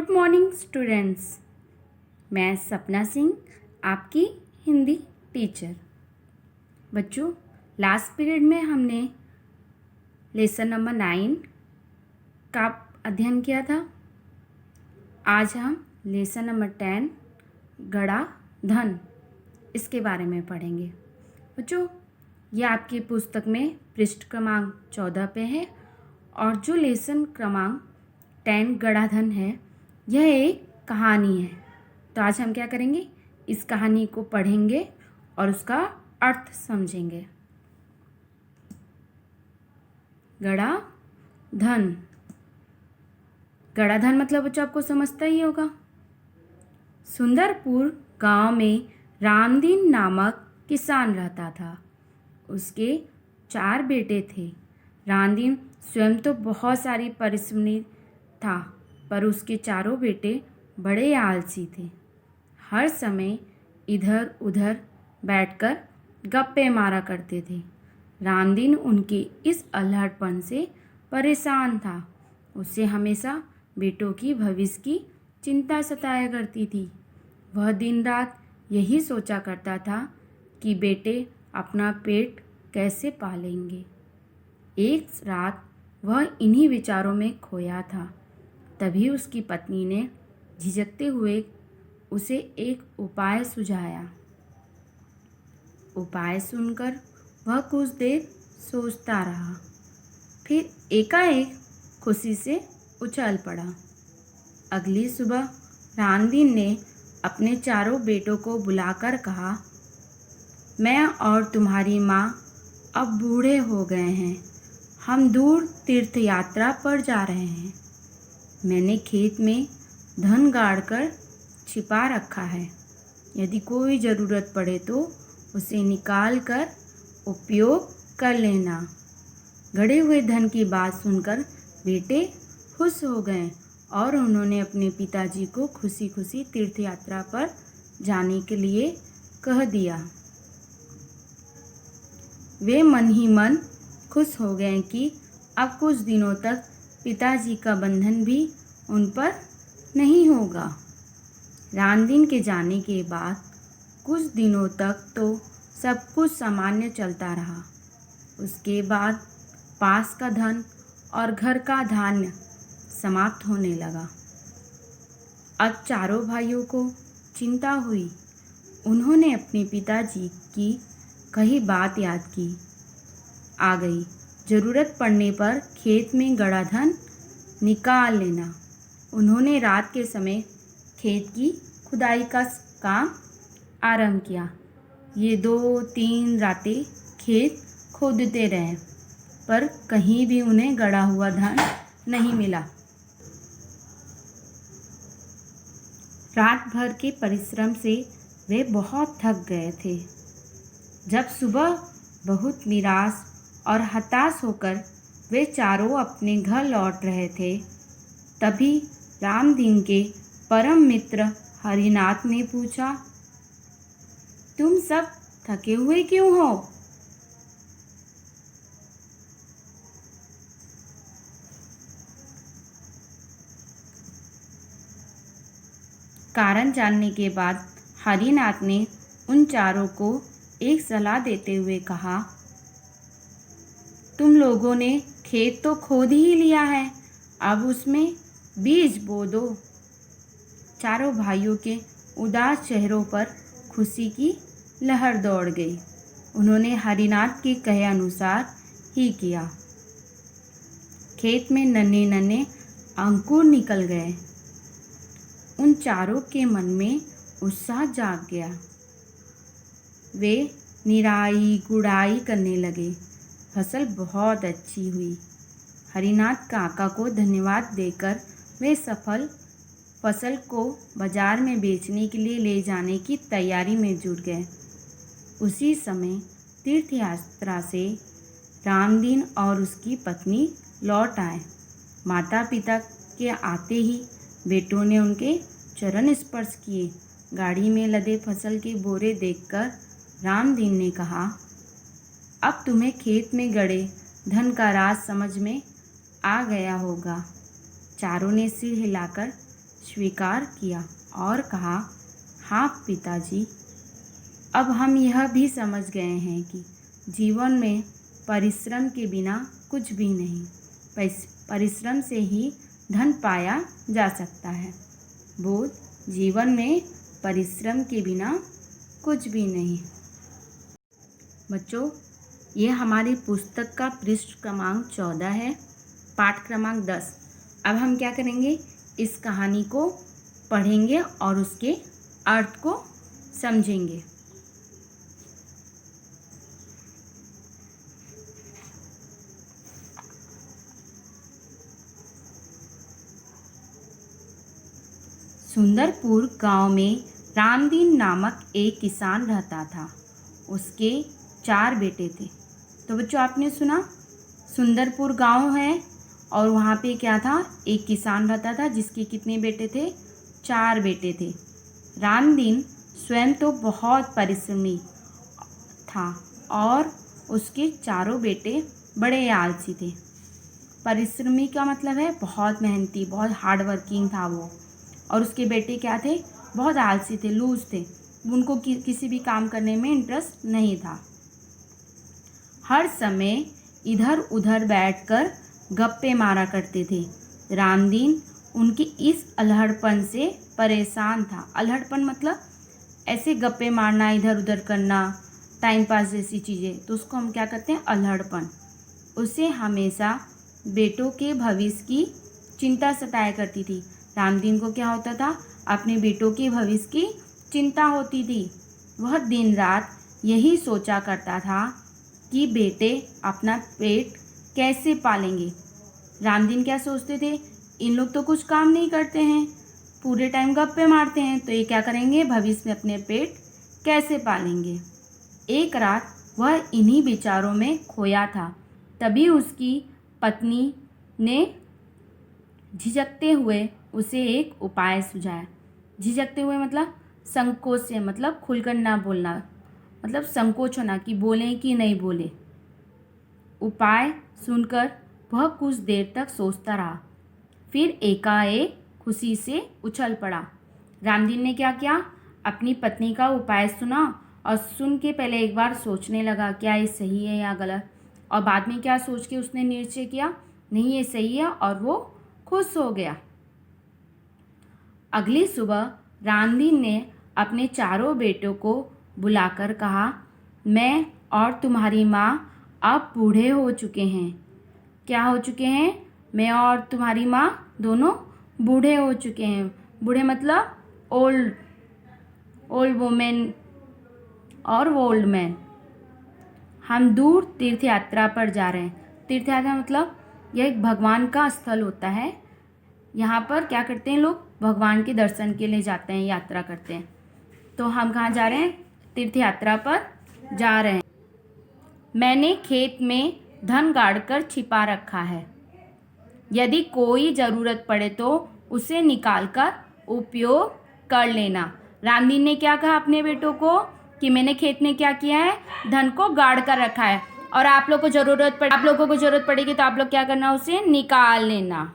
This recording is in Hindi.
Good morning students. मैं सपना सिंह, आपकी हिंदी टीचर। बच्चों, लास्ट पीरियड में हमने लेसन नंबर 9 का अध्ययन किया था। आज हम लेसन नंबर 10 गड़ा धन इसके बारे में पढ़ेंगे। बच्चों, ये आपकी पुस्तक में पृष्ठ क्रमांक 14 पे है और जो लेसन क्रमांक 10 गड़ा धन है, यह एक कहानी है। तो आज हम क्या करेंगे, इस कहानी को पढ़ेंगे और उसका अर्थ समझेंगे। गड़ा धन, गड़ा धन मतलब बच्चों आपको समझता ही होगा। सुंदरपुर गांव में रामदीन नामक किसान रहता था। उसके 4 बेटे थे। रामदीन स्वयं तो बहुत सारी परिश्रमी था, पर उसके चारों बेटे बड़े आलसी थे। हर समय इधर उधर बैठकर गप्पे मारा करते थे। रामदीन उनके इस अल्हड़पन से परेशान था। उसे हमेशा बेटों की भविष्य की चिंता सताया करती थी। वह दिन रात यही सोचा करता था कि बेटे अपना पेट कैसे पालेंगे। एक रात वह इन्हीं विचारों में खोया था। तभी उसकी पत्नी ने झिझकते हुए उसे एक उपाय सुझाया। उपाय सुनकर वह कुछ देर सोचता रहा, फिर एकाएक खुशी से उछल पड़ा। अगली सुबह रामदीन ने अपने चारों बेटों को बुलाकर कहा, मैं और तुम्हारी माँ अब बूढ़े हो गए हैं। हम दूर तीर्थ यात्रा पर जा रहे हैं। मैंने खेत में धन गाड़कर छिपा रखा है। यदि कोई ज़रूरत पड़े तो उसे निकाल कर उपयोग कर लेना। गड़े हुए धन की बात सुनकर बेटे खुश हो गए और उन्होंने अपने पिताजी को खुशी खुशी तीर्थ यात्रा पर जाने के लिए कह दिया। वे मन ही मन खुश हो गए कि अब कुछ दिनों तक पिताजी का बंधन भी उन पर नहीं होगा। रामदीन के जाने के बाद कुछ दिनों तक तो सब कुछ सामान्य चलता रहा। उसके बाद पास का धन और घर का धान्य समाप्त होने लगा। अब चारों भाइयों को चिंता हुई। उन्होंने अपने पिताजी की कही बात याद की आ गई। ज़रूरत पड़ने पर खेत में गड़ा धन निकाल लेना। उन्होंने रात के समय खेत की खुदाई का काम आरंभ किया। ये 2-3 रातें खेत खोदते रहे, पर कहीं भी उन्हें गड़ा हुआ धन नहीं मिला। रात भर के परिश्रम से वे बहुत थक गए थे। जब सुबह बहुत निराश और हताश होकर वे चारों अपने घर लौट रहे थे, तभी रामदीन के परम मित्र हरिनाथ ने पूछा, तुम सब थके हुए क्यों हो? कारण जानने के बाद हरिनाथ ने उन चारों को एक सलाह देते हुए कहा, तुम लोगों ने खेत तो खोद ही लिया है, अब उसमें बीज बो दो। चारों भाइयों के उदास चेहरों पर खुशी की लहर दौड़ गई। उन्होंने हरिनाथ के कहे अनुसार ही किया। खेत में नन्हे नन्हे अंकुर निकल गए। उन चारों के मन में उत्साह जाग गया। वे निराई गुड़ाई करने लगे। फसल बहुत अच्छी हुई। हरिनाथ काका को धन्यवाद देकर वे सफल फसल को बाजार में बेचने के लिए ले जाने की तैयारी में जुट गए। उसी समय तीर्थ यात्रा से रामदीन और उसकी पत्नी लौट आए। माता पिता के आते ही बेटों ने उनके चरण स्पर्श किए। गाड़ी में लदे फसल के बोरे देखकर रामदीन ने कहा, अब तुम्हें खेत में गड़े धन का राज समझ में आ गया होगा। चारों ने सिर हिलाकर स्वीकार किया और कहा, हाँ पिताजी, अब हम यह भी समझ गए हैं कि जीवन में परिश्रम के बिना कुछ भी नहीं, परिश्रम से ही धन पाया जा सकता है। बोध, जीवन में परिश्रम के बिना कुछ भी नहीं। बच्चों, ये हमारी पुस्तक का पृष्ठ क्रमांक 14 है, पाठ क्रमांक 10। अब हम क्या करेंगे, इस कहानी को पढ़ेंगे और उसके अर्थ को समझेंगे। सुंदरपुर गांव में रामदीन नामक एक किसान रहता था। उसके 4 बेटे थे। तो बच्चों, आपने सुना, सुंदरपुर गांव है और वहाँ पे क्या था, एक किसान रहता था जिसके कितने बेटे थे, 4 बेटे थे। रामदीन स्वयं तो बहुत परिश्रमी था और उसके चारों बेटे बड़े आलसी थे। परिश्रमी का मतलब है बहुत मेहनती, बहुत हार्ड वर्किंग था वो। और उसके बेटे क्या थे, बहुत आलसी थे, लूज थे। उनको किसी भी काम करने में इंटरेस्ट नहीं था। हर समय इधर उधर बैठकर गप्पे मारा करते थे। रामदीन उनकी इस अल्हड़पन से परेशान था। अल्हड़पन मतलब ऐसे गप्पे मारना, इधर उधर करना, टाइम पास जैसी चीज़ें, तो उसको हम क्या कहते हैं, अल्हड़पन। उसे हमेशा बेटों के भविष्य की चिंता सताया करती थी। रामदीन को क्या होता था, अपने बेटों के भविष्य की चिंता होती थी। वह दिन रात यही सोचा करता था कि बेटे अपना पेट कैसे पालेंगे। रामदीन क्या सोचते थे, इन लोग तो कुछ काम नहीं करते हैं, पूरे टाइम गप्पे मारते हैं, तो ये क्या करेंगे, भविष्य में अपने पेट कैसे पालेंगे। एक रात वह इन्हीं विचारों में खोया था। तभी उसकी पत्नी ने झिझकते हुए उसे एक उपाय सुझाया। झिझकते हुए मतलब संकोच से, मतलब खुलकर ना बोलना, मतलब संकोच होना कि बोलें कि नहीं बोले। उपाय सुनकर वह कुछ देर तक सोचता रहा, फिर एकाएक खुशी से उछल पड़ा। रामदीन ने क्या किया, अपनी पत्नी का उपाय सुना और सुन के पहले एक बार सोचने लगा क्या ये सही है या गलत, और बाद में क्या सोच के उसने निश्चय किया, नहीं ये सही है, और वो खुश हो गया। अगली सुबह रामदीन ने अपने चारों बेटों को बुलाकर कहा, मैं और तुम्हारी माँ अब बूढ़े हो चुके हैं। क्या हो चुके हैं, मैं और तुम्हारी माँ दोनों बूढ़े हो चुके हैं। बूढ़े मतलब ओल्ड वुमेन और ओल्ड मैन। हम दूर तीर्थ यात्रा पर जा रहे हैं। तीर्थ यात्रा मतलब यह एक भगवान का स्थल होता है। यहाँ पर क्या करते हैं लोग, भगवान के दर्शन के लिए जाते हैं, यात्रा करते हैं। तो हम कहाँ जा रहे हैं, तीर्थ यात्रा पर जा रहे हैं। मैंने खेत में धन गाड़कर छिपा रखा है, यदि कोई ज़रूरत पड़े तो उसे निकालकर उपयोग कर लेना। रामदीन ने क्या कहा अपने बेटों को कि मैंने खेत में क्या किया है, धन को गाड़ कर रखा है, और आप लोगों को ज़रूरत पड़ेगी तो आप लोग क्या करना, उसे निकाल लेना।